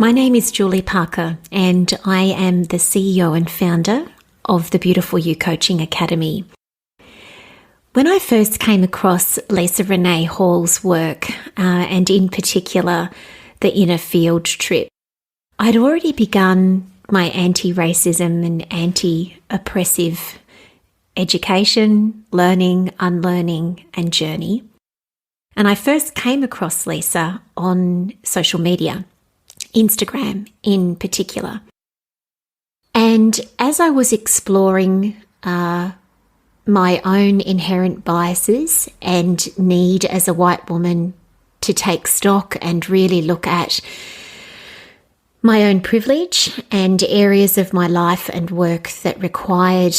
My name is Julie Parker, and I am the CEO and founder of the Beautiful You Coaching Academy. When I first came across Lisa Renee Hall's work, and in particular the Inner Field trip, I'd already begun my anti-racism and anti-oppressive education, learning, unlearning, and journey. And I first came across Lisa on social media, Instagram in particular. And as I was exploring my own inherent biases and need as a white woman to take stock and really look at my own privilege and areas of my life and work that required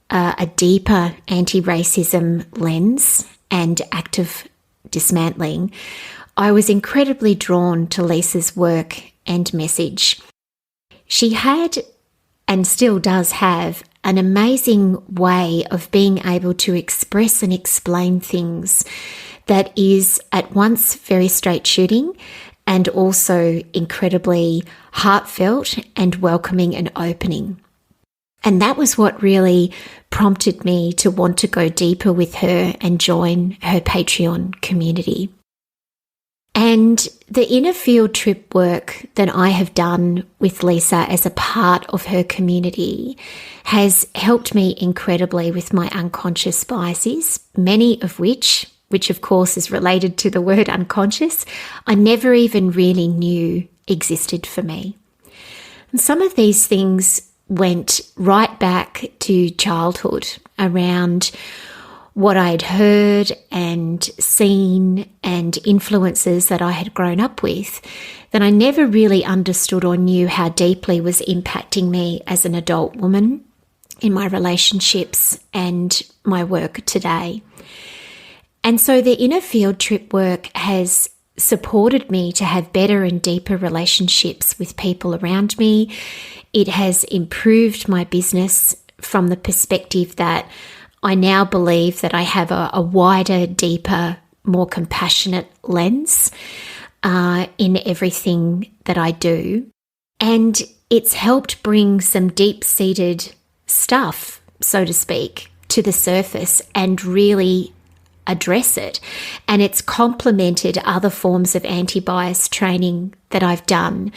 a deeper anti-racism lens and active dismantling, I was incredibly drawn to Lisa's work and message. She had, and still does have, an amazing way of being able to express and explain things that is at once very straight shooting and also incredibly heartfelt and welcoming and opening. And that was what really prompted me to want to go deeper with her and join her Patreon community. And the Inner Field trip work that I have done with Lisa as a part of her community has helped me incredibly with my unconscious biases, many of which of course is related to the word unconscious, I never even really knew existed for me. And some of these things went right back to childhood around what I'd heard and seen and influences that I had grown up with that I never really understood or knew how deeply was impacting me as an adult woman in my relationships and my work today. And so the Inner Field trip work has supported me to have better and deeper relationships with people around me. It has improved my business from the perspective that I now believe that I have a wider, deeper, more compassionate lens in everything that I do. And it's helped bring some deep-seated stuff, so to speak, to the surface and really address it. And it's complemented other forms of anti-bias training that I've done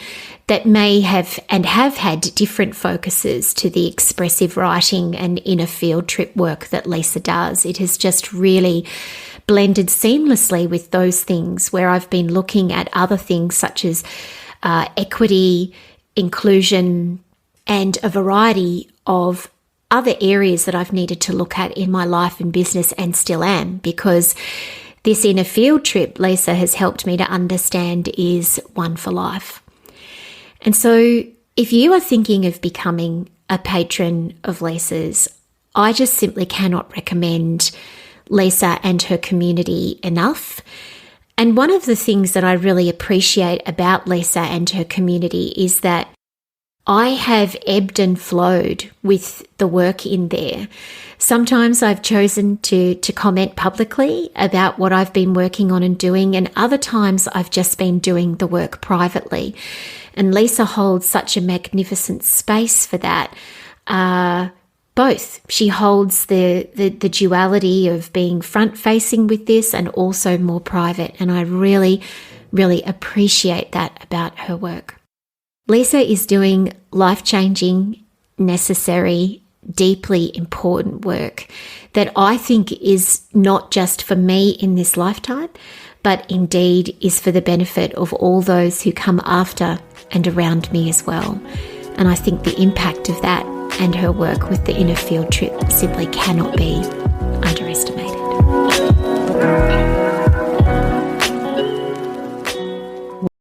that may have and have had different focuses to the expressive writing and inner field trip work that Lisa does. It has just really blended seamlessly with those things where I've been looking at other things such as equity, inclusion, and a variety of other areas that I've needed to look at in my life and business and still am, because this inner field trip Lisa has helped me to understand is one for life. And so if you are thinking of becoming a patron of Lisa's, I just simply cannot recommend Lisa and her community enough. And one of the things that I really appreciate about Lisa and her community is that I have ebbed and flowed with the work in there. Sometimes I've chosen to comment publicly about what I've been working on and doing, and other times I've just been doing the work privately. And Lisa holds such a magnificent space for that. Both. She holds the duality of being front-facing with this and also more private, and I really, really appreciate that about her work. Lisa is doing life-changing, necessary, deeply important work that I think is not just for me in this lifetime, but indeed is for the benefit of all those who come after and around me as well. And I think the impact of that and her work with the Inner Field trip simply cannot be underestimated.